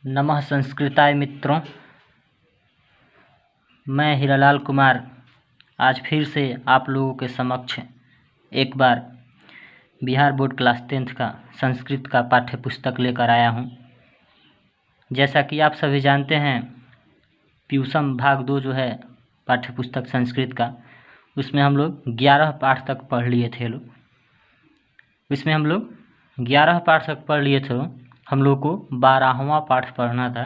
नमः संस्कृताय मित्रों। मैं हीरालाल कुमार आज फिर से आप लोगों के समक्ष एक बार बिहार बोर्ड क्लास 10th का संस्कृत का पाठ्य पुस्तक लेकर आया हूं। जैसा कि आप सभी जानते हैं, प्यूसम भाग 2 जो है पाठ्य पुस्तक संस्कृत का, उसमें हम लोग 11 पाठ तक पढ़ लिए थे। इसमें हम लोग 11 पाठ तक पढ़ लिए थे। हम लोग को 12वां पाठ पढ़ना था।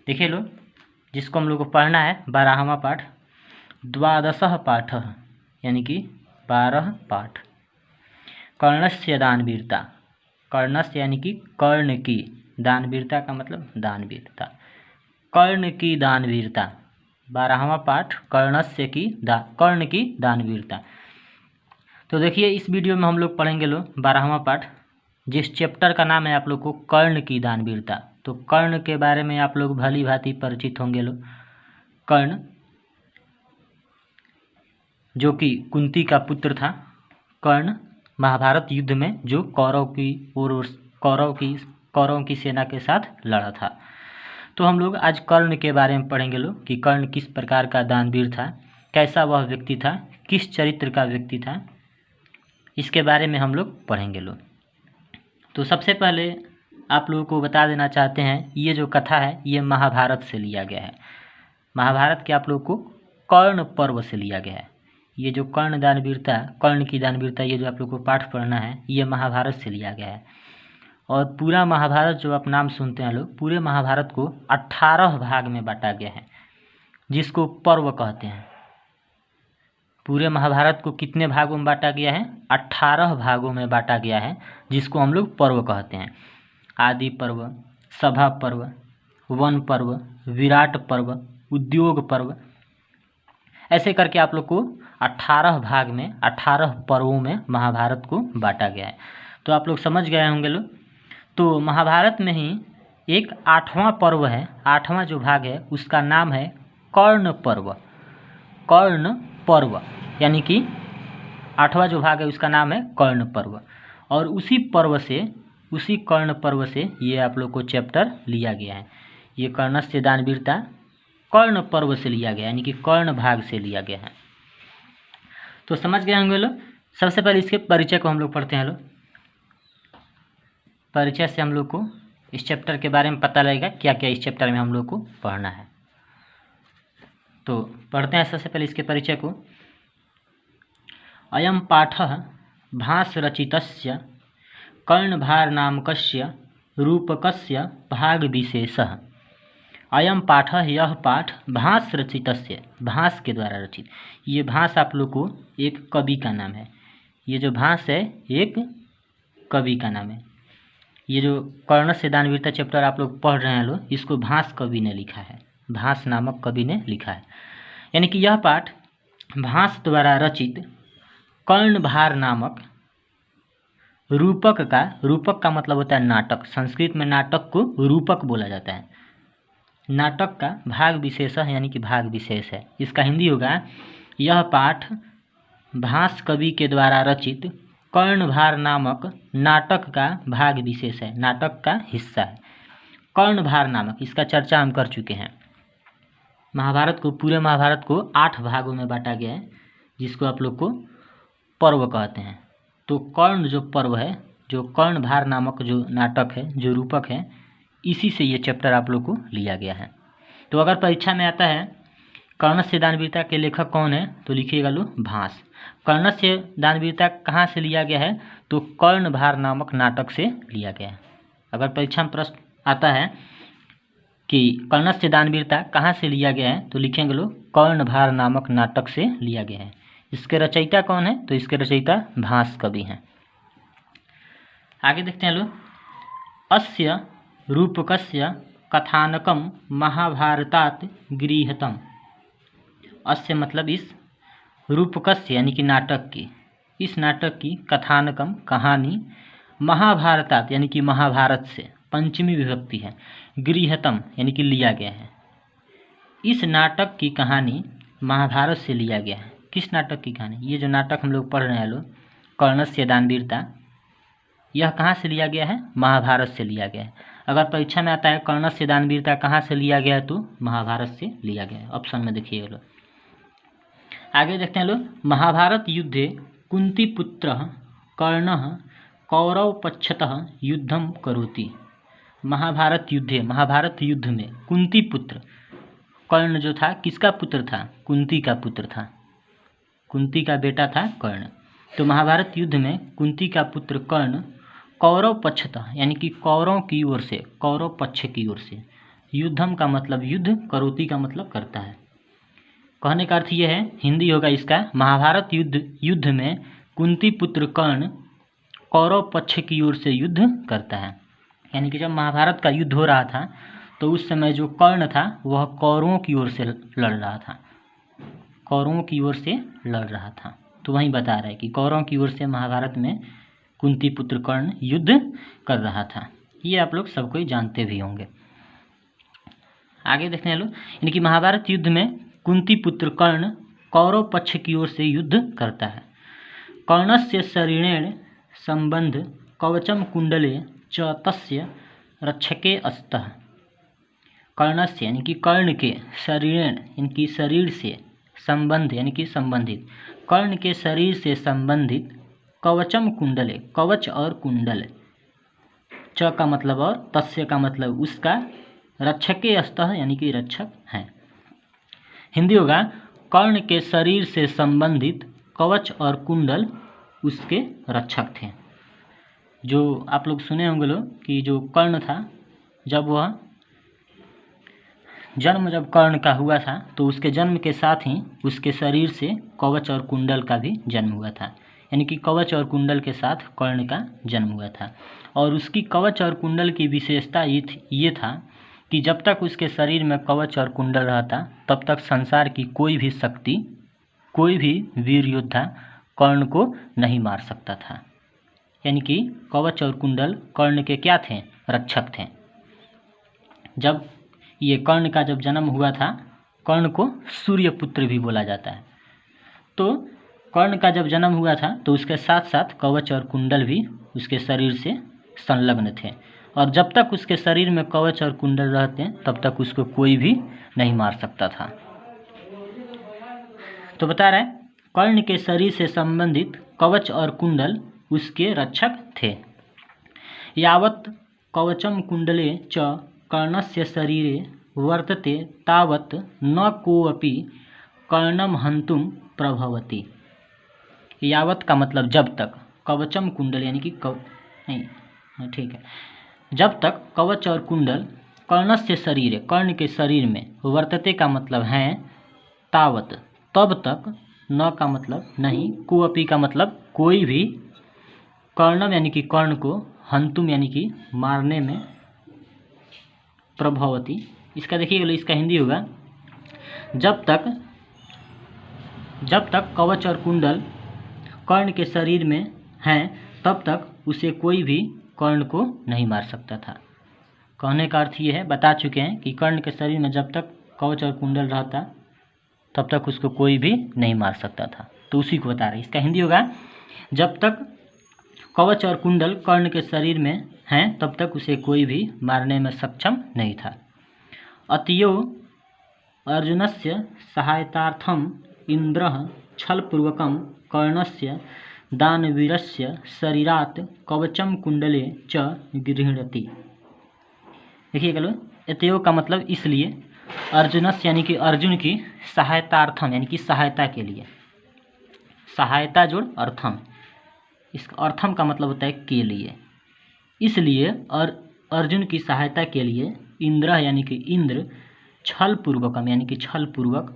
देखिए लोग, जिसको हम लोग को पढ़ना है 12वां पाठ, द्वादशः पाठ यानी कि 12 पाठ। कर्णस्य दानवीरता। कर्णस्य यानी कि कर्ण की, दानवीरता का मतलब दानवीरता, कर्ण की दानवीरता। 12वां पाठ कर्णस्य की कर्ण की दानवीरता। तो देखिए, इस वीडियो में हम लोग पढ़ेंगे 12वां पाठ, जिस चैप्टर का नाम है आप लोग को कर्ण की दानवीरता। तो कर्ण के बारे में आप लोग भली भांति परिचित होंगे कर्ण, जो कि कुंती का पुत्र था। कर्ण महाभारत युद्ध में जो कौरव की सेना के साथ लड़ा था। तो हम लोग आज कर्ण के बारे में पढ़ेंगे कि कर्ण किस प्रकार का दानवीर था, कैसा वह व्यक्ति था, किस चरित्र का व्यक्ति था, इसके बारे में हम लोग पढ़ेंगे तो सबसे पहले आप लोगों को बता देना चाहते हैं, ये जो कथा है ये महाभारत से लिया गया है। महाभारत के आप लोग को कर्ण पर्व से लिया गया है। ये जो कर्ण की दानवीरता, ये जो आप लोग को पाठ पढ़ना है, ये महाभारत से लिया गया है। और पूरा महाभारत जो आप नाम सुनते हैं लोग, पूरे महाभारत को 18 भाग में बांटा गया है, जिसको पर्व कहते हैं। पूरे महाभारत को कितने भागों में बांटा गया है? 18 भागों में बांटा गया है, जिसको हम लोग पर्व कहते हैं। आदि पर्व, सभा पर्व, वन पर्व, विराट पर्व, उद्योग पर्व, ऐसे करके आप लोग को 18 भाग में 18 पर्वों में महाभारत को बांटा गया है। तो आप लोग समझ गए होंगे तो महाभारत में ही एक 8वां पर्व है, 8वां जो भाग है उसका नाम है कर्ण पर्व। कर्ण पर्व यानी कि 8वां जो भाग है उसका नाम है कर्ण पर्व। और उसी कर्ण पर्व से ये आप लोग को चैप्टर लिया गया है। ये कर्णस्य दानवीरता कर्ण पर्व से लिया गया, यानी कि कर्ण भाग से लिया गया है। तो समझ गए होंगे सबसे पहले इसके परिचय को हम लोग पढ़ते हैं परिचय से हम लोग को इस चैप्टर के बारे में पता लगेगा क्या क्या इस चैप्टर में हम लोग को पढ़ना है। तो पढ़ते हैं सबसे पहले इसके परिचय को। अयं पाठः भासरचितस्य कर्णभारनामकस्य रूपकस्य भागविशेषः। अयं पाठः, यह पाठ भास रचितस्य, भास के द्वारा रचित। ये भास आप लोग को एक कवि का नाम है। ये जो भास है एक कवि का नाम है। ये जो कर्ण से दानवीरता चैप्टर आप लोग पढ़ रहे हैं इसको भास कवि ने लिखा है, भास नामक कवि ने लिखा है। यानी कि यह पाठ भास द्वारा रचित कर्णभार नामक रूपक का मतलब होता है नाटक। संस्कृत में नाटक को रूपक बोला जाता है। नाटक का भाग विशेष है, यानी कि भाग विशेष है। इसका हिंदी होगा, यह पाठ भास कवि के द्वारा रचित कर्णभार नामक नाटक का भाग विशेष है, नाटक का हिस्सा है। कर्णभार नामक, इसका चर्चा हम कर चुके हैं। पूरे महाभारत को 8 भागों में बांटा गया है, जिसको आप लोग को पर्व कहते हैं। तो कर्ण जो पर्व है, जो कर्णभार नामक जो नाटक है, जो रूपक है, इसी से ये चैप्टर आप लोग को लिया गया है। तो अगर परीक्षा में आता है कर्णस्य दानवीरता के लेखक कौन है, तो लिखिएगा भास। कर्णस्य दानवीरता कहाँ से लिया गया है, तो कर्णभार नामक नाटक से लिया गया है। अगर परीक्षा में प्रश्न आता है कि कर्णस्य दानवीरता कहाँ से लिया गया है, तो लिखेंगे कर्णभार नामक नाटक से लिया गया है। इसके रचयिता कौन है, तो इसके रचयिता भास कवि हैं। आगे देखते हैं अस्य रूपकस्य कथानकम महाभारतात् गृहीतम्। अस्य मतलब इस, रूपकस्य यानी कि नाटक की, इस नाटक की कथानकम कहानी, महाभारतात् यानी कि महाभारत से, पंचमी विभक्ति है, गृहीतम् यानी कि लिया गया है। इस नाटक की कहानी महाभारत से लिया गया है। किस नाटक की कहानी? ये जो नाटक हम लोग पढ़ रहे हैं कर्णस्य दानवीरता, यह कहाँ से लिया गया है? महाभारत से लिया गया है। अगर परीक्षा में आता है कर्णस्य दानवीरता कहाँ से लिया गया है, तो महाभारत से लिया गया है। ऑप्शन में देखिए लोग। आगे देखते हैं लोग, महाभारत युद्धे कुंती पुत्र कर्णः कौरव पक्षतः युद्धम करोति। महाभारत युद्ध में कुंती पुत्र कर्ण जो था किसका पुत्र था, कुंती का पुत्र था, कुंती का बेटा था कर्ण। तो महाभारत युद्ध में कुंती का पुत्र कर्ण कौरव पक्षतः यानी कि कौरवों की ओर से, कौरव पक्ष की ओर से, युद्धम का मतलब युद्ध, करोति का मतलब करता है। कहने का अर्थ यह है, हिंदी होगा इसका, महाभारत युद्ध में कुंती पुत्र कर्ण कौरव पक्ष की ओर से युद्ध करता है। यानी कि जब महाभारत का युद्ध हो रहा था तो उस समय जो कर्ण था वह कौरवों की ओर से लड़ रहा था, कौरवों की ओर से लड़ रहा था। तो वहीं बता रहा है कि कौरवों की ओर से महाभारत में कुंती पुत्र कर्ण युद्ध कर रहा था। ये आप लोग सब कोई जानते भी होंगे। आगे देखते हैं लोग, यानी कि महाभारत युद्ध में कुंती पुत्र कर्ण कौरव पक्ष की ओर से युद्ध करता है। कर्णस्य शरीरेण संबंध कवचम कुंडले च तस्य रक्षके अस्तः। कर्णस्य यानी कि कर्ण के, शरीरेण इनकी शरीर से, संबंध यानी कि संबंधित, कर्ण के शरीर से संबंधित, कवचम कुंडले कवच और कुंडल, च का मतलब और, तस्य का मतलब उसका, रक्षके अस्तः यानी कि रक्षक हैं। हिंदी होगा, कर्ण के शरीर से संबंधित कवच और कुंडल उसके रक्षक थे। जो आप लोग सुने होंगे लोग कि जो कर्ण था, जब वह जन्म जब कर्ण का हुआ था तो उसके जन्म के साथ ही उसके शरीर से कवच और कुंडल का भी जन्म हुआ था। यानी कि कवच और कुंडल के साथ कर्ण का जन्म हुआ था। और उसकी कवच और कुंडल की विशेषता ये था कि जब तक उसके शरीर में कवच और कुंडल रहता तब तक संसार की कोई भी शक्ति, कोई भी वीर योद्धा कर्ण को नहीं मार सकता था। यानी कि कवच और कुंडल कर्ण के क्या थे, रक्षक थे। जब ये कर्ण का जब जन्म हुआ था, कर्ण को सूर्य पुत्र भी बोला जाता है। तो कर्ण का जब जन्म हुआ था तो उसके साथ साथ कवच और कुंडल भी उसके शरीर से संलग्न थे। और जब तक उसके शरीर में कवच और कुंडल रहते तब तक उसको कोई भी नहीं मार सकता था। तो बता रहा है, कर्ण के शरीर से संबंधित कवच और कुंडल उसके रक्षक थे। यावत् कवचम कुंडले च कर्णस्य शरीरे वर्तते तावत् न कोऽपि कर्णम हन्तुम प्रभवति। यावत् का मतलब जब तक, कवचम कुंडल यानी कि नहीं ठीक है, जब तक कवच और कुंडल कर्णस्य शरीरे, कर्ण के शरीर में, वर्तते का मतलब है तावत् तब तक, न का मतलब नहीं, कोऽपि का मतलब कोई भी, कर्णम यानी कि कर्ण को, हंतुम यानी कि मारने में, प्रभवती इसका देखिएगा, इसका हिंदी होगा, जब तक कवच और कुंडल कर्ण के शरीर में हैं तब तक उसे कोई भी कर्ण को नहीं मार सकता था। कहने का अर्थ ये है, बता चुके हैं कि कर्ण के शरीर में जब तक कवच और कुंडल रहता तब तक उसको कोई भी नहीं मार सकता था। तो उसी को बता रहे। इसका हिंदी होगा, जब तक कवच और कुंडल कर्ण के शरीर में हैं तब तक उसे कोई भी मारने में सक्षम नहीं था। अतयो अर्जुनस्य सहायतार्थम इंद्रः छलपूर्वकं कर्णस्य दानवीरस्य शरीरात् कवचम कुंडले च गृह्णति। देखिएगा लो, अतयो का मतलब इसलिए, अर्जुनस्य यानी कि अर्जुन की, सहायतार्थम यानी कि सहायता के लिए, सहायता जोड़ अर्थम, इस अर्थम का मतलब होता है के लिए, इसलिए और अर्जुन की सहायता के लिए इंद्र यानी कि इंद्र, छल पूर्वकम यानी कि छल पूर्वक,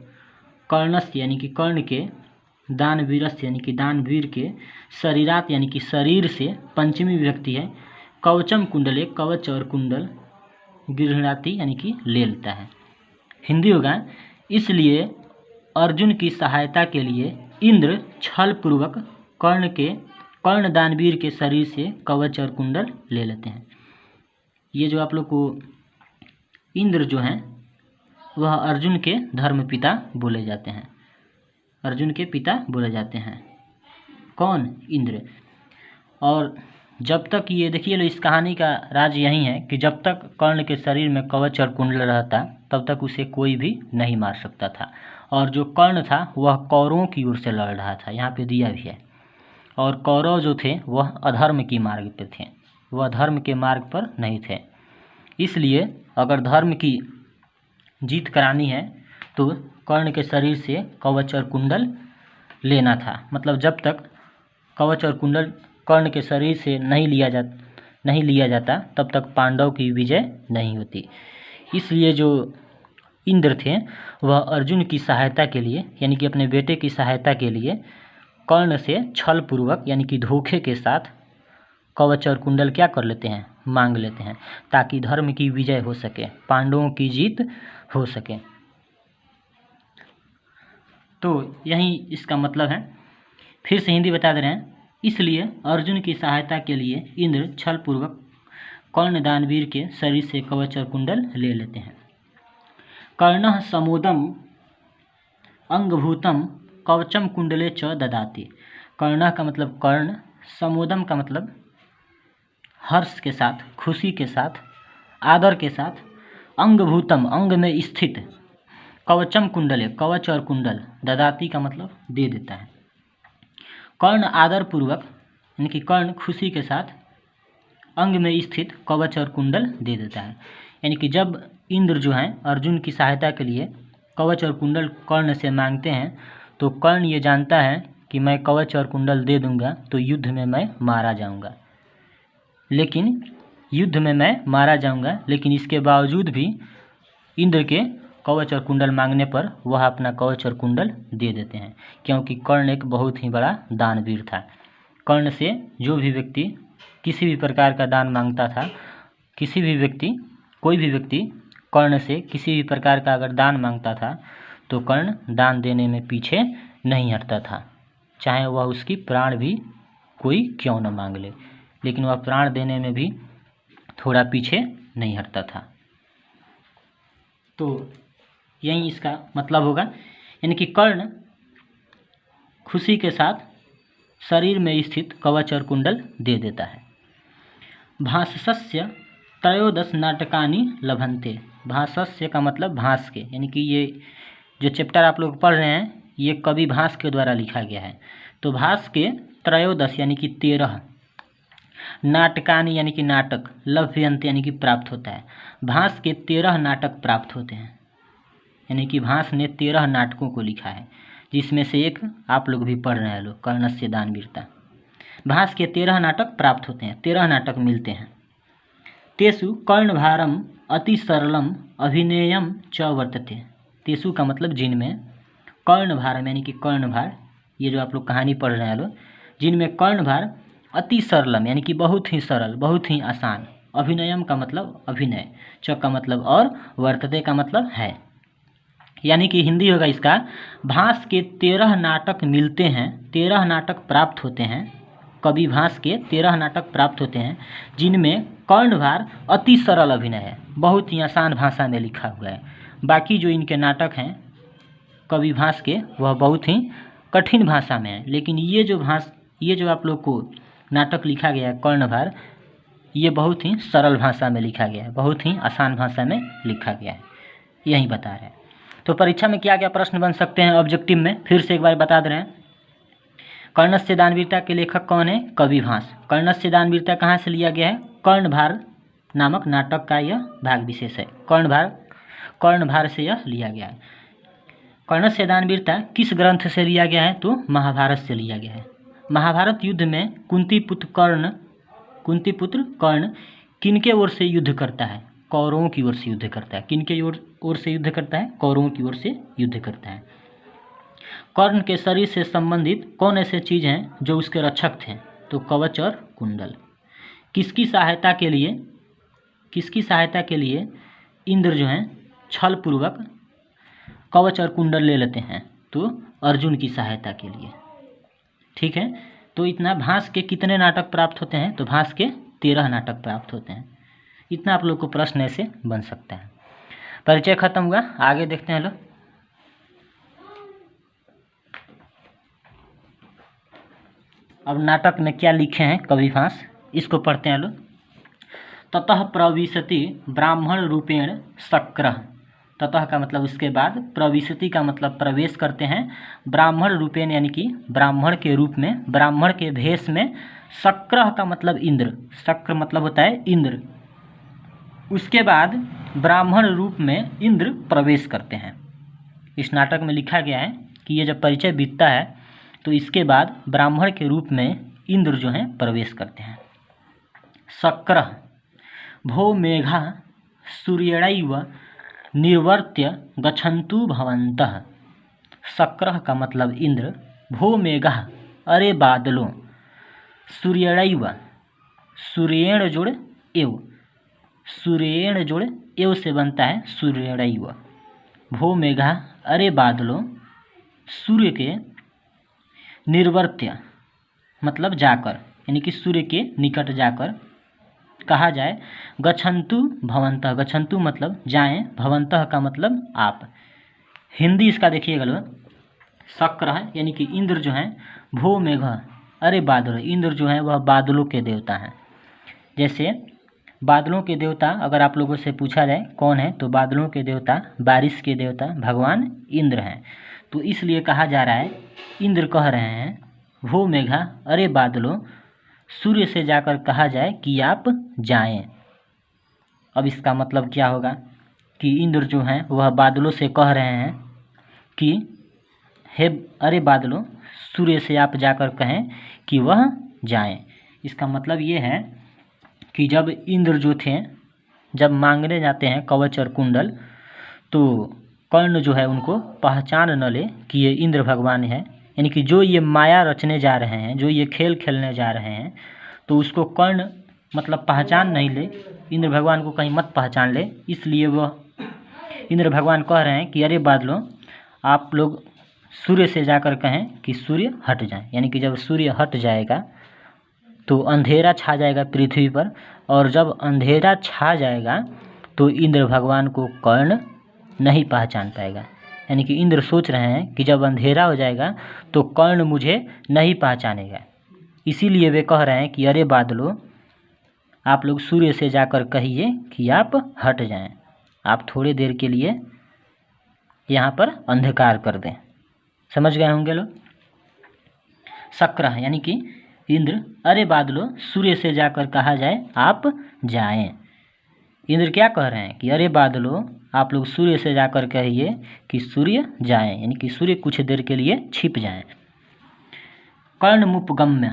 कर्णस्य यानी कि कर्ण के, दानवीरस्य यानी कि दानवीर के, शरीरात यानी कि शरीर से, पंचमी विभक्ति है, कवचम कुंडले कवच और कुंडल, गृह्णाति यानी कि ले लेता है। हिंदी होगा, इसलिए अर्जुन की सहायता के लिए इंद्र छल पूर्वक कर्ण दानवीर के शरीर से कवच और कुंडल ले लेते हैं। ये जो आप लोग को इंद्र जो हैं वह अर्जुन के धर्मपिता बोले जाते हैं, अर्जुन के पिता बोले जाते हैं। कौन? इंद्र। और जब तक ये देखिए लो, इस कहानी का राज यही है कि जब तक कर्ण के शरीर में कवच और कुंडल रहता तब तक उसे कोई भी नहीं मार सकता था। और जो कर्ण था वह कौरवों की ओर से लड़ रहा था, यहाँ पे दिया भी है। और कौरव जो थे वह अधर्म की मार्ग पे थे, वह धर्म के मार्ग पर नहीं थे। इसलिए अगर धर्म की जीत करानी है तो कर्ण के शरीर से कवच और कुंडल लेना था। मतलब जब तक कवच और कुंडल कर्ण के शरीर से नहीं लिया जाता तब तक पांडव की विजय नहीं होती। इसलिए जो इंद्र थे वह अर्जुन की सहायता के लिए, यानी कि अपने बेटे की सहायता के लिए कर्ण से छल पूर्वक यानी कि धोखे के साथ कवच और कुंडल क्या कर लेते हैं, मांग लेते हैं, ताकि धर्म की विजय हो सके, पांडवों की जीत हो सके। तो यही इसका मतलब है। फिर से हिंदी बता दे रहे हैं। इसलिए अर्जुन की सहायता के लिए इंद्र छल पूर्वक कर्ण दानवीर के शरीर से कवच और कुंडल ले लेते हैं। कर्णः समोदम अंगभूतम कवचम कुंडले च ददाति। कर्णः का मतलब कर्ण, समोदम का मतलब हर्ष के साथ, खुशी के साथ, आदर के साथ, अंगभूतम अंग में स्थित, कवचम कुंडले कवच और कुंडल, ददाति का मतलब दे देता है। कर्ण आदर पूर्वक यानी कि कर्ण खुशी के साथ अंग में स्थित कवच और कुंडल दे देता है। यानी कि जब इंद्र जो हैं अर्जुन की सहायता के लिए कवच और कुंडल कर्ण से मांगते हैं तो कर्ण ये जानता है कि मैं कवच और कुंडल दे दूंगा तो युद्ध में मैं मारा जाऊंगा, लेकिन इसके बावजूद भी इंद्र के कवच और कुंडल मांगने पर वह अपना कवच और कुंडल दे देते हैं, क्योंकि कर्ण एक बहुत ही बड़ा दानवीर था। कर्ण से जो भी व्यक्ति किसी भी प्रकार का दान मांगता था, कोई भी व्यक्ति कर्ण से किसी भी प्रकार का अगर दान मांगता था तो कर्ण दान देने में पीछे नहीं हटता था, चाहे वह उसकी प्राण भी कोई क्यों न मांग ले, लेकिन वह प्राण देने में भी थोड़ा पीछे नहीं हटता था। तो यही इसका मतलब होगा, यानी कि कर्ण खुशी के साथ शरीर में स्थित कवच और कुंडल दे देता है। भासस्य त्रयोदश नाटकानि लभन्ते। भासस्य का मतलब भास के, यानी कि ये जो चैप्टर आप लोग पढ़ रहे हैं ये कवि भास के द्वारा लिखा गया है। तो भास के त्रयोदश यानी कि 13 नाटकानि यानी कि नाटक, लभ्यन्ते यानी कि प्राप्त होता है। भास के 13 नाटक प्राप्त होते हैं, यानी कि भास ने 13 नाटकों को लिखा है, जिसमें से एक आप लोग भी पढ़ रहे हैं लोग, कर्णस्य दानवीरता। भास के 13 नाटक प्राप्त होते हैं, 13 नाटक मिलते हैं। तेसु कर्णभारम अति सरलम अभिनेयम च वर्तते। तेसु का मतलब जिनमें, कर्णभारम यानी कि कर्णभार, ये जो आप लोग कहानी पढ़ रहे हैं लोग, जिनमें कर्णभार अति सरलम यानी कि बहुत ही सरल, बहुत ही आसान, अभिनयम का मतलब अभिनय, च का मतलब और, वर्तते का मतलब है, यानी कि हिंदी होगा इसका, भास के 13 नाटक मिलते हैं, 13 नाटक प्राप्त होते हैं, कवि भास के 13 नाटक प्राप्त होते हैं, जिनमें कर्णभार अति सरल अभिनय है, बहुत ही आसान भाषा में लिखा हुआ है। बाकी जो इनके नाटक हैं कवि भास के वह बहुत ही कठिन भाषा में है, लेकिन ये जो आप लोग को नाटक लिखा गया है कर्णभार, ये बहुत ही सरल भाषा में लिखा गया है, बहुत ही आसान भाषा में लिखा गया है, यही बता रहे हैं। तो परीक्षा में क्या क्या प्रश्न बन सकते हैं ऑब्जेक्टिव में, फिर से एक बार बता दे रहे हैं। कर्णस्य दानवीरता के लेखक कौन है? कवि भास। कर्णस्य दानवीरता कहाँ से लिया गया है? कर्णभार नामक नाटक का यह भाग विशेष है, कर्णभार से यह लिया गया है। कर्णस्य दानवीरता किस ग्रंथ से लिया गया है? तो महाभारत से लिया गया है। महाभारत युद्ध में कुंती पुत्र कर्ण किनके ओर से युद्ध करता है? कौरवों की ओर से युद्ध करता है। किनके ओर से युद्ध करता है? कौरवों की ओर से युद्ध करता है। कर्ण के शरीर से संबंधित कौन ऐसे चीज हैं जो उसके रक्षक थे? तो कवच और कुंडल। किसकी सहायता के लिए इंद्र जो हैं छल पूर्वक कवच और कुंडल ले लेते हैं? तो अर्जुन की सहायता के लिए। ठीक है, तो इतना भास के कितने नाटक प्राप्त होते हैं? तो भास के 13 नाटक प्राप्त होते हैं। इतना आप लोग को प्रश्न ऐसे बन सकता है। परिचय खत्म हुआ, आगे देखते हैं लोग। अब नाटक में क्या लिखे हैं कवि भास इसको पढ़ते हैं लोग। ततः प्रविशति ब्राह्मण रूपेण शक्रः। ततः का मतलब उसके बाद, प्रविशति का मतलब प्रवेश करते हैं, ब्राह्मण रूपेण यानी कि ब्राह्मण के रूप में, ब्राह्मण के भेष में, शक्रः का मतलब इंद्र, शक्र मतलब होता है इंद्र। उसके बाद ब्राह्मण रूप में इंद्र प्रवेश करते हैं। इस नाटक में लिखा गया है कि ये जब परिचय बीतता है तो इसके बाद ब्राह्मण के रूप में इंद्र जो हैं प्रवेश करते हैं। शक्रः भो मेघा सूर्यैव निर्वर्त्य गच्छन्तु भवन्तः। शक्रः का मतलब इंद्र, भो मेघा अरे बादलों, सूर्यैव सूर्येण जोड़ एव, सूर्येण जोड़ एव से बनता है सूर्यैव। भो मेघा अरे बादलों, सूर्य के, निर्वर्त्य मतलब जाकर, यानी कि सूर्य के निकट जाकर कहा जाए, गच्छन्तु भवन्तः, गच्छन्तु मतलब जाएं, भवन्तः का मतलब आप। हिंदी इसका देखिएगा लोग, शक्र है यानी कि इंद्र जो हैं, भो मेघ अरे बादल, इंद्र जो हैं वह बादलों के देवता हैं। जैसे बादलों के देवता अगर आप लोगों से पूछा जाए कौन है, तो बादलों के देवता, बारिश के देवता भगवान इंद्र हैं। तो इसलिए कहा जा रहा है, इंद्र कह रहे हैं, भो मेघा अरे बादलों, सूर्य से जाकर कहा जाए कि आप जाएं। अब इसका मतलब क्या होगा कि इंद्र जो हैं वह बादलों से कह रहे हैं कि हे अरे बादलों, सूर्य से आप जाकर कहें कि वह जाएं। इसका मतलब ये है कि जब इंद्र जो थे, जब मांगने जाते हैं कवच और कुंडल, तो कर्ण जो है उनको पहचान न ले कि ये इंद्र भगवान है, यानी कि जो ये माया रचने जा रहे हैं, जो ये खेल खेलने जा रहे हैं, तो उसको कर्ण मतलब पहचान नहीं ले, इंद्र भगवान को कहीं मत पहचान ले। इसलिए वह इंद्र भगवान कह रहे हैं कि अरे बादलों, आप लोग सूर्य से जाकर कहें कि सूर्य हट जाए, यानी कि जब सूर्य हट जाएगा तो अंधेरा छा जाएगा पृथ्वी पर, और जब अंधेरा छा जाएगा तो इंद्र भगवान को कर्ण नहीं पहचान पाएगा। यानी कि इंद्र सोच रहे हैं कि जब अंधेरा हो जाएगा तो कर्ण मुझे नहीं पहचानेगा, इसीलिए वे कह रहे हैं कि अरे बादलों, आप लोग सूर्य से जाकर कहिए कि आप हट जाएं, आप थोड़ी देर के लिए यहाँ पर अंधकार कर दें। समझ गए होंगे लोग। शक्र यानी कि इंद्र, अरे बादलों, सूर्य से जाकर कहा जाए आप जाएं। इंद्र क्या कह रहे हैं कि अरे बादलों, आप लोग सूर्य से जाकर कहिए कि सूर्य जाएं, यानी कि सूर्य कुछ देर के लिए छिप जाएं। कर्णमुपगम्य,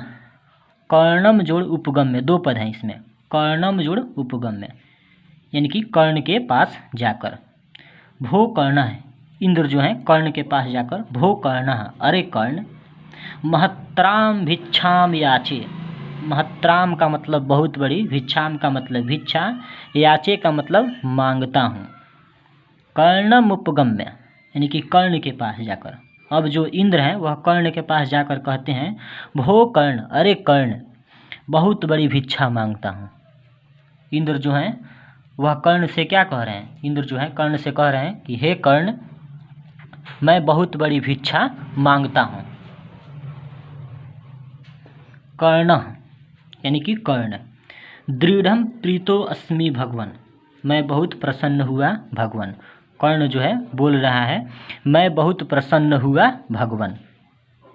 कर्णम जोड़ उपगम्य, दो पद हैं इसमें, कर्णम जोड़ उपगम्य, यानी कि कर्ण के पास जाकर। भो कर्ण है, इंद्र जो है कर्ण के पास जाकर, भो कर्ण अरे कर्ण, महत्राम भिक्षाम याचे, महत्राम का मतलब बहुत बड़ी, भिक्षाम का मतलब भिक्षा, याचे का मतलब मांगता हूँ। कर्णम उपगम्य यानी कि कर्ण के पास जाकर। अब जो इंद्र हैं वह कर्ण के पास जाकर कहते हैं, भो कर्ण अरे कर्ण, बहुत बड़ी भिक्षा मांगता हूँ। इंद्र जो हैं वह कर्ण से क्या कह रहे हैं, इंद्र जो है कर्ण से कह रहे हैं कि हे कर्ण, मैं बहुत बड़ी भिक्षा मांगता हूँ। कर्ण यानी कि कर्ण, दृढ़म प्रीतो अस्मि भगवन, मैं बहुत प्रसन्न हुआ भगवन। कर्ण जो है बोल रहा है, मैं बहुत प्रसन्न हुआ भगवन,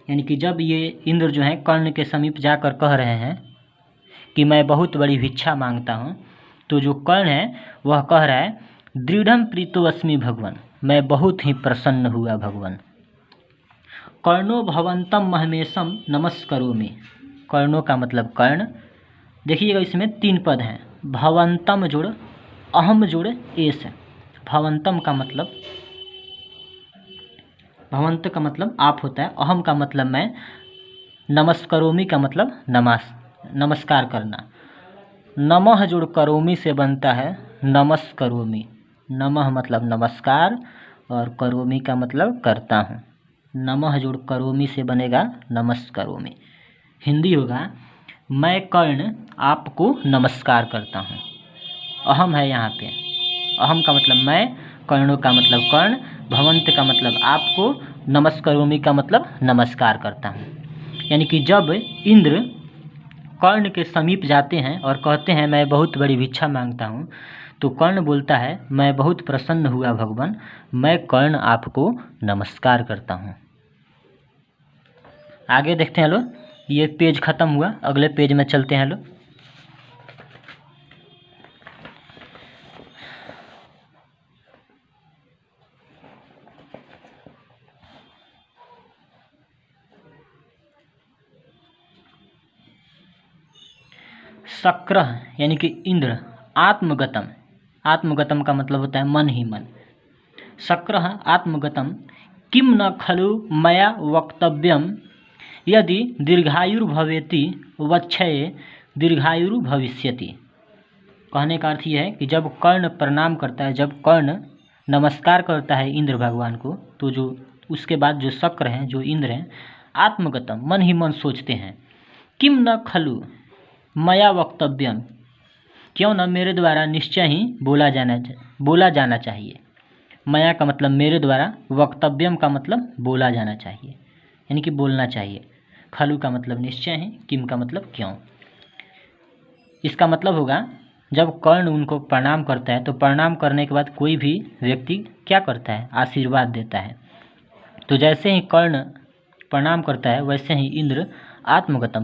यानी कि जब ये इंद्र जो है कर्ण के समीप जाकर कह रहे हैं कि मैं बहुत बड़ी भिक्षा मांगता हूँ, तो जो कर्ण है वह कह रहा है, दृढ़म प्रीतो अस्मि भगवन, मैं बहुत ही प्रसन्न हुआ भगवन। कर्णो भवंतम महमेशम नमस्करोमि, कर्णों का मतलब कर्ण। देखिएगा इसमें तीन पद हैं, भवंतम जोड़ अहम जोड़ एस। भवंतम का मतलब, भवंत का मतलब आप होता है, अहम का मतलब मैं, नमस्करोमि का मतलब नमस्कार करना। नमः जोड़ करोमि से बनता है नमस्करोमि, नमः मतलब नमस्कार और करोमि का मतलब करता हूँ। नमः जोड़ करोमि से बनेगा नमस्करोमि। हिंदी होगा, मैं कर्ण आपको नमस्कार करता हूँ। अहम है यहाँ पे, अहम का मतलब मैं, कर्णों का मतलब कर्ण, भवंत का मतलब आपको, नमस्करोमि का मतलब नमस्कार करता हूँ। यानी कि जब इंद्र कर्ण के समीप जाते हैं और कहते हैं मैं बहुत बड़ी भिक्षा मांगता हूँ, तो कर्ण बोलता है मैं बहुत प्रसन्न हुआ भगवान, मैं कर्ण आपको नमस्कार करता हूँ। आगे देखते हैं लो, ये पेज खत्म हुआ, अगले पेज में चलते हैं लो। शक्र यानी कि इंद्र, आत्मगतम, आत्मगतम का मतलब होता है मन ही मन। शक्र आत्मगतम किम न खलु मया वक्तव्यम यदि दीर्घायुर्भवेति वक्षये दीर्घायुर्भविष्यति। कहने का अर्थ यह है कि जब कर्ण प्रणाम करता है, जब कर्ण नमस्कार करता है इंद्र भगवान को, तो जो उसके बाद जो शक्र हैं, जो इंद्र हैं, आत्मगतम मन ही मन सोचते हैं, किम न खलु मया वक्तव्यम, क्यों न मेरे द्वारा निश्चय ही बोला जाना चाहिए। मया का मतलब मेरे द्वारा, वक्तव्यम का मतलब बोला जाना चाहिए, यानी कि बोलना चाहिए। खलु का मतलब निश्चय है, किम का मतलब क्यों। इसका मतलब होगा जब कर्ण उनको प्रणाम करता है, तो प्रणाम करने के बाद कोई भी व्यक्ति क्या करता है, आशीर्वाद देता है। तो जैसे ही कर्ण प्रणाम करता है, वैसे ही इंद्र आत्मगतम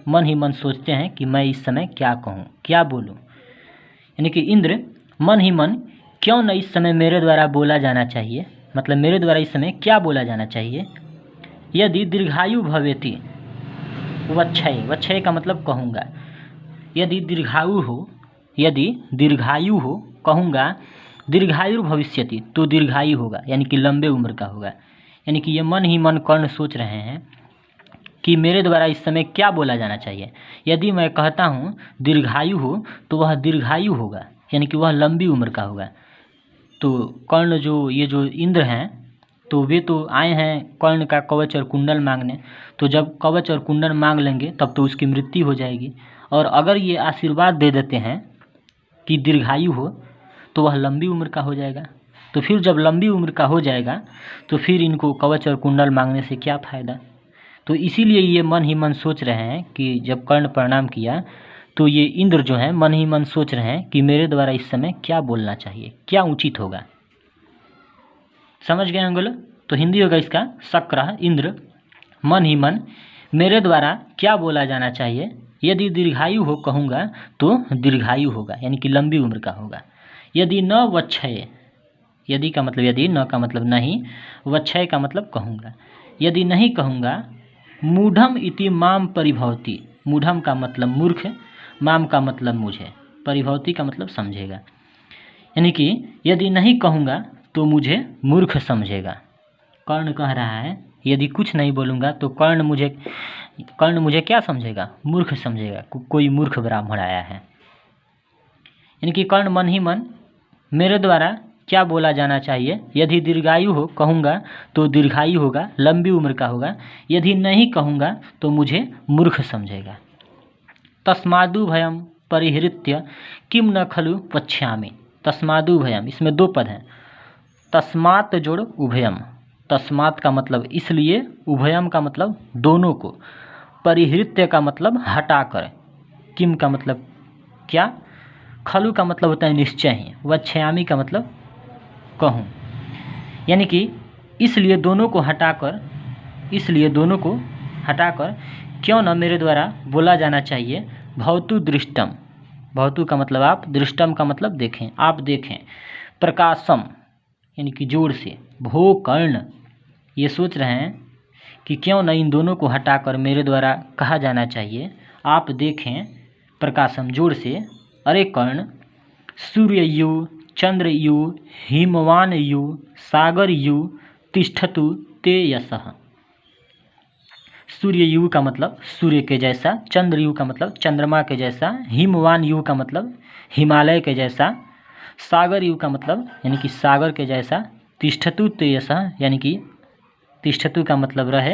मन ही मन सोचते हैं कि मैं इस समय क्या कहूँ, क्या बोलूँ। यानी कि इंद्र मन ही मन क्यों न इस समय मेरे द्वारा बोला जाना चाहिए, मतलब मेरे द्वारा इस समय क्या बोला जाना चाहिए। यदि दीर्घायु भवेति वक्षय, वक्षय का मतलब कहूँगा, यदि दीर्घायु हो कहूँगा, दीर्घायु भविष्यति तो दीर्घायु होगा, यानी कि लंबे उम्र का होगा। यानी कि ये मन ही मन कर्ण सोच रहे हैं कि मेरे द्वारा इस समय क्या बोला जाना चाहिए। यदि मैं कहता हूँ दीर्घायु हो, तो वह दीर्घायु होगा, यानी कि वह लंबी उम्र का होगा। तो कर्ण ये जो इंद्र हैं, तो वे तो आए हैं कर्ण का कवच और कुंडल मांगने। तो जब कवच और कुंडल मांग लेंगे तब तो उसकी मृत्यु हो जाएगी। और अगर ये आशीर्वाद दे देते हैं कि दीर्घायु हो, तो वह लंबी उम्र का हो जाएगा। तो फिर जब लंबी उम्र का हो जाएगा, तो फिर इनको कवच और कुंडल मांगने से क्या फ़ायदा। तो इसीलिए ये मन ही मन सोच रहे हैं कि जब कर्ण प्रणाम किया, तो ये इंद्र जो हैं मन ही मन सोच रहे हैं कि मेरे द्वारा इस समय क्या बोलना चाहिए, क्या उचित होगा। समझ गए अंगुल। तो हिंदी होगा इसका, शक्र इंद्र मन ही मन मेरे द्वारा क्या बोला जाना चाहिए। यदि दीर्घायु हो कहूँगा तो दीर्घायु होगा, यानी कि लंबी उम्र का होगा। यदि न वक्षय, यदि का मतलब यदि, न का मतलब नहीं, वक्षय का मतलब कहूँगा। यदि नहीं कहूँगा, मूढ़म इति माम परिभवति, मूढ़म का मतलब मूर्ख, माम का मतलब मुझे, परिभवति का मतलब समझेगा। यानी कि यदि नहीं कहूँगा तो मुझे मूर्ख समझेगा। कर्ण कह रहा है यदि कुछ नहीं बोलूँगा तो कर्ण मुझे क्या समझेगा, मूर्ख समझेगा, कोई मूर्ख ब्राह्मण आया है। यानी कि कर्ण मन ही मन मेरे द्वारा क्या बोला जाना चाहिए। यदि दीर्घायु हो कहूँगा तो दीर्घायु होगा, लंबी उम्र का होगा। यदि नहीं कहूँगा तो मुझे मूर्ख समझेगा। तस्मादु भयम परिहृत्य किम न खलु वक्ष्यामि। तस्मादु भयम, इसमें दो पद हैं, तस्मात् जोड़ उभयम। तस्मात् का मतलब इसलिए, उभयम का मतलब दोनों को, परिहृत्य का मतलब हटाकर, किम का मतलब क्या, खलु का मतलब होता है निश्चय ही, वक्ष्यामि का मतलब कहूँ। यानी कि इसलिए दोनों को हटाकर क्यों न मेरे द्वारा बोला जाना चाहिए। भवतु दृष्टम, भवतु का मतलब आप, दृष्टम का मतलब देखें, आप देखें। प्रकाशम यानी कि जोड़ से, भो कर्ण, ये सोच रहे हैं कि क्यों न इन दोनों को हटाकर मेरे द्वारा कहा जाना चाहिए, आप देखें। प्रकाशम जोड़ से, अरे कर्ण, सूर्ययु चंद्रयु हिमवानयु सागरयु तिष्ठतु ते यशः। सूर्ययु का मतलब सूर्य के जैसा, चंद्रयु का मतलब चंद्रमा के जैसा, हिमवानयु का मतलब हिमालय के जैसा, सागरयु का मतलब यानी कि सागर के जैसा, तिष्ठतु ते यशः यानी कि तिष्ठतु का मतलब रहे,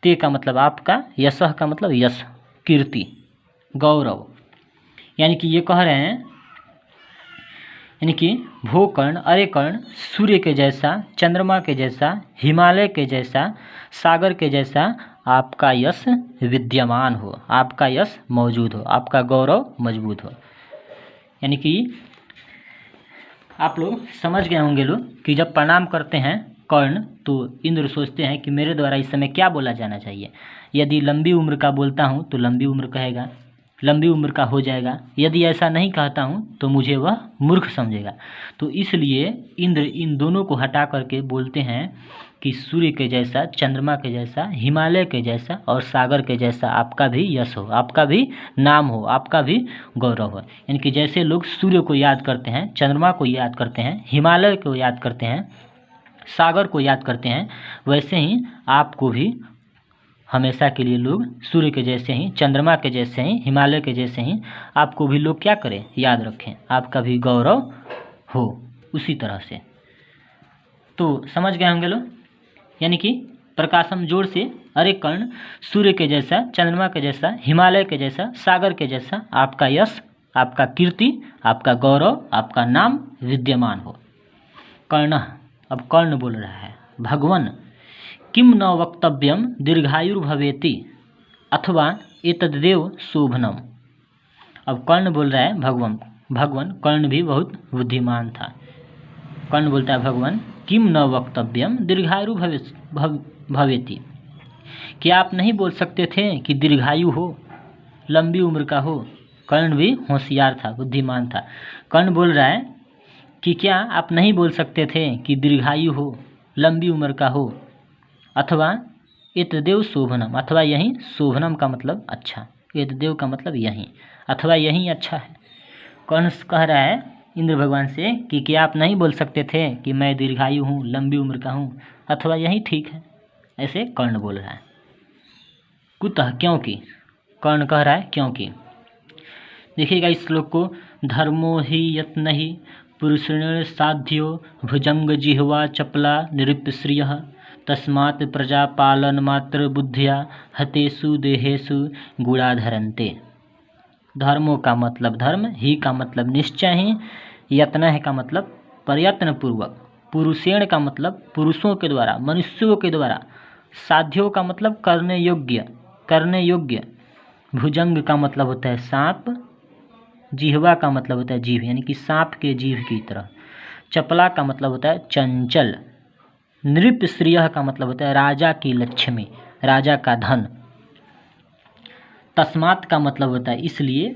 ते का मतलब आपका, यशः का मतलब यश, कीर्ति, गौरव। यानी कि ये कह रहे हैं, यानी कि भो कर्ण, अरे कर्ण, सूर्य के जैसा, चंद्रमा के जैसा, हिमालय के जैसा, सागर के जैसा आपका यश विद्यमान हो, आपका यश मौजूद हो, आपका गौरव मजबूत हो। यानी कि आप लोग समझ गए होंगे लोग कि जब प्रणाम करते हैं कर्ण तो इंद्र सोचते हैं कि मेरे द्वारा इस समय क्या बोला जाना चाहिए। यदि लंबी उम्र का बोलता हूँ तो लंबी उम्र कहेगा, लंबी उम्र का हो जाएगा। यदि ऐसा नहीं कहता हूँ तो मुझे वह मूर्ख समझेगा। तो इसलिए इंद्र इन दोनों को हटा करके बोलते हैं कि सूर्य के जैसा, चंद्रमा के जैसा, हिमालय के जैसा और सागर के जैसा आपका भी यश हो, आपका भी नाम हो, आपका भी गौरव हो। यानी कि जैसे लोग सूर्य को याद करते हैं, चंद्रमा को याद करते हैं, हिमालय को याद करते हैं, सागर को याद करते हैं, वैसे ही आपको भी हमेशा के लिए लोग सूर्य के जैसे ही, चंद्रमा के जैसे ही, हिमालय के जैसे ही आपको भी लोग क्या करें, याद रखें, आपका भी गौरव हो उसी तरह से। तो समझ गए होंगे लोग। यानी कि प्रकाशम जोर से, अरे कर्ण, सूर्य के जैसा, चंद्रमा के जैसा, हिमालय के जैसा, सागर के जैसा आपका यश, आपका कीर्ति, आपका गौरव, आपका नाम विद्यमान हो। कर्ण, अब कर्ण बोल रहा है, भगवन किम न वक्तव्यम दीर्घायुर्भवेति अथवा एतद्देव शोभनम। अब कर्ण बोल रहा है भगवान, कर्ण भी बहुत बुद्धिमान था। कर्ण बोलता है भगवान, किम न वक्तव्यम दीर्घायु भवेति, क्या आप नहीं बोल सकते थे कि दीर्घायु हो, लंबी उम्र का हो। कर्ण भी होशियार था, बुद्धिमान था। कर्ण बोल रहा है कि क्या आप नहीं बोल सकते थे कि दीर्घायु हो, लंबी उम्र का हो, अथवा एतदेव शोभनम, अथवा यही, शोभनम का मतलब अच्छा, एतदेव का मतलब यही, अथवा यही अच्छा है। कर्ण कह रहा है इंद्र भगवान से कि क्या आप नहीं बोल सकते थे कि मैं दीर्घायु हूँ, लंबी उम्र का हूँ, अथवा यही ठीक है। ऐसे कर्ण बोल रहा है। कुतः, क्योंकि, कर्ण कह रहा है क्योंकि। देखिएगा इस श्लोक को, धर्मो ही यत्न ही पुरुषेण साध्यो भुजंग जिह्वा चपला निरुप्य श्रियः तस्मात् प्रजापालन मात्र बुद्धिया हतेषु देहेषु गुणाधरन्ते। धर्मों का मतलब धर्म, ही का मतलब निश्चय ही, यत्न है का मतलब प्रयत्न पूर्वक, पुरुषेण का मतलब पुरुषों के द्वारा, मनुष्यों के द्वारा, साध्यों का मतलब करने योग्य, भुजंग का मतलब होता है सांप, जिह्वा का मतलब होता है जीभ, यानी कि सांप के जीभ की तरह, चपला का मतलब होता है चंचल, नृप श्रियः का मतलब होता है राजा की लक्ष्मी, राजा का धन, तस्मात् का मतलब होता है इसलिए,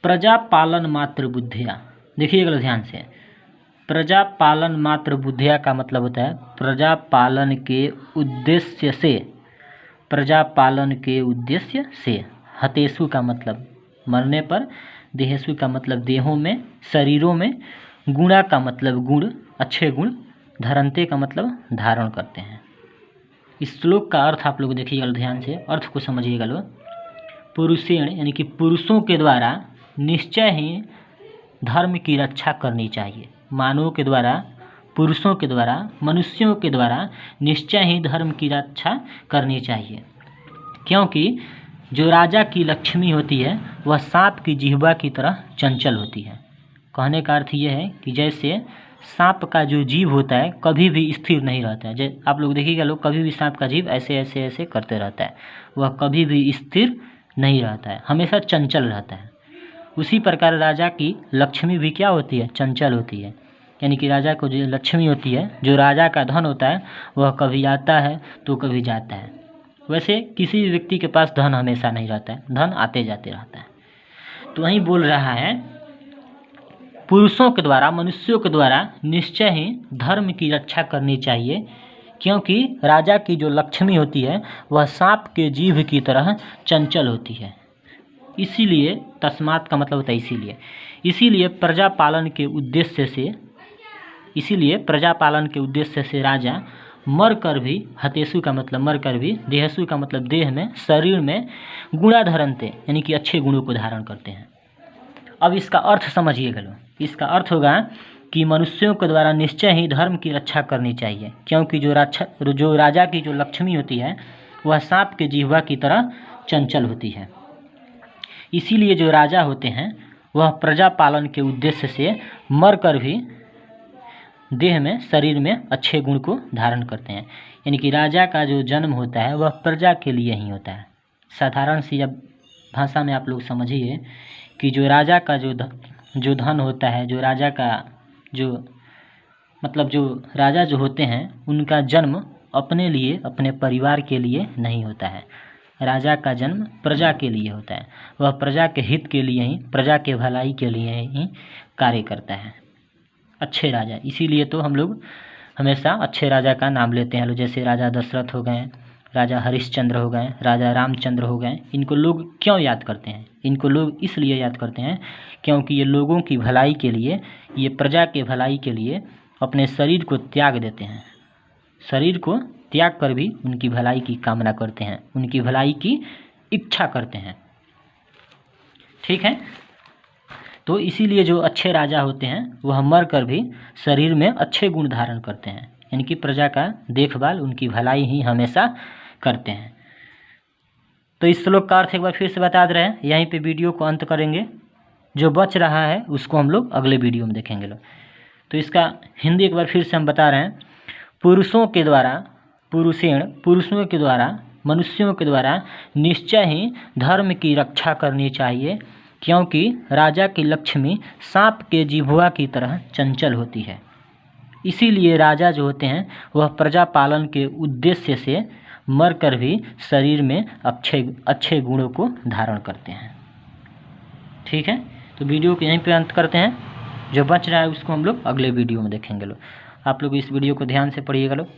प्रजा पालन मात्र बुद्धिया। देखिएगा ध्यान से, प्रजा पालन मात्र बुद्धिया का मतलब होता है प्रजा पालन के उद्देश्य से, प्रजा पालन के उद्देश्य से, हतेषु का मतलब मरने पर, देहेषु का मतलब देहों में, शरीरों में, गुणा का मतलब गुण, अच्छे गुण, धरंते का मतलब धारण करते हैं। इस श्लोक का अर्थ आप लोग देखिएगा ध्यान से, अर्थ को समझिएगा लोग। पुरुषेण यानी कि पुरुषों के द्वारा निश्चय ही धर्म की रक्षा करनी चाहिए। मानवों के द्वारा, पुरुषों के द्वारा, मनुष्यों के द्वारा निश्चय ही धर्म की रक्षा करनी चाहिए, क्योंकि जो राजा की लक्ष्मी होती है वह सांप की जिह्वा की तरह चंचल होती है। कहने का अर्थ यह है कि जैसे सांप का जो जीभ होता है कभी भी स्थिर नहीं रहता है। आप लोग देखिएगा लोग, कभी भी सांप का जीभ ऐसे ऐसे ऐसे करते रहता है, वह कभी भी स्थिर नहीं रहता है, हमेशा चंचल रहता है। उसी प्रकार राजा की लक्ष्मी भी क्या होती है, चंचल होती है। यानी कि राजा को जो लक्ष्मी होती है, जो राजा का धन होता है, वह कभी आता है तो कभी जाता है। वैसे किसी भी व्यक्ति के पास धन हमेशा नहीं रहता है, धन आते जाते रहता है। तो वहीं बोल रहा है पुरुषों के द्वारा, मनुष्यों के द्वारा निश्चय ही धर्म की रक्षा करनी चाहिए, क्योंकि राजा की जो लक्ष्मी होती है वह सांप के जीभ की तरह चंचल होती है। इसीलिए, तस्मात् का मतलब होता है इसीलिए प्रजा पालन के उद्देश्य से राजा मर कर भी, हतेषु का मतलब मर कर भी, देहसु का मतलब देह में, शरीर में, गुणाधरन्ते यानी कि अच्छे गुणों को धारण करते हैं। अब इसका अर्थ समझिएगा लोग। इसका अर्थ होगा कि मनुष्यों के द्वारा निश्चय ही धर्म की रक्षा करनी चाहिए, क्योंकि जो राजा की जो लक्ष्मी होती है वह सांप के जिह्वा की तरह चंचल होती है। इसीलिए जो राजा होते हैं वह प्रजा पालन के उद्देश्य से मर कर भी देह में, शरीर में अच्छे गुण को धारण करते हैं। यानी कि राजा का जो जन्म होता है वह प्रजा के लिए ही होता है। साधारण सी अब भाषा में आप लोग समझिए कि जो राजा का जो धन होता है, जो राजा का जो मतलब जो राजा जो होते हैं उनका जन्म अपने लिए, अपने परिवार के लिए नहीं होता है। राजा का जन्म प्रजा के लिए होता है। वह प्रजा के हित के लिए ही, प्रजा के भलाई के लिए ही कार्य करता है अच्छे राजा। इसीलिए तो हम लोग हमेशा अच्छे राजा का नाम लेते हैं। जैसे राजा दशरथ हो गए, राजा हरिश्चंद्र हो गए, राजा रामचंद्र हो गए। इनको लोग क्यों याद करते हैं? इनको लोग इसलिए याद करते हैं क्योंकि ये लोगों की भलाई के लिए, ये प्रजा के भलाई के लिए अपने शरीर को त्याग देते हैं। शरीर को त्याग कर भी उनकी भलाई की कामना करते हैं, उनकी भलाई की इच्छा करते हैं। ठीक है, तो इसीलिए जो अच्छे राजा होते हैं वह मर कर भी शरीर में अच्छे गुण धारण करते हैं, यानी कि प्रजा का देखभाल, उनकी भलाई ही हमेशा करते हैं। तो इस श्लोक का अर्थ एक बार फिर से बता दे रहे हैं। यहीं पे वीडियो को अंत करेंगे, जो बच रहा है उसको हम लोग अगले वीडियो में देखेंगे लोग। तो इसका हिंदी एक बार फिर से हम बता रहे हैं। पुरुषों के द्वारा, पुरुषों के द्वारा, मनुष्यों के द्वारा निश्चय ही धर्म की रक्षा करनी चाहिए, क्योंकि राजा की लक्ष्मी सांप के जिह्वा की तरह चंचल होती है। इसीलिए राजा जो होते हैं वह प्रजा पालन के उद्देश्य से मरकर भी शरीर में अच्छे गुणों को धारण करते हैं। ठीक है, तो वीडियो को यहीं पे अंत करते हैं। जो बच रहा है उसको हम लोग अगले वीडियो में देखेंगे लोग। आप लोग इस वीडियो को ध्यान से पढ़िएगा लोग।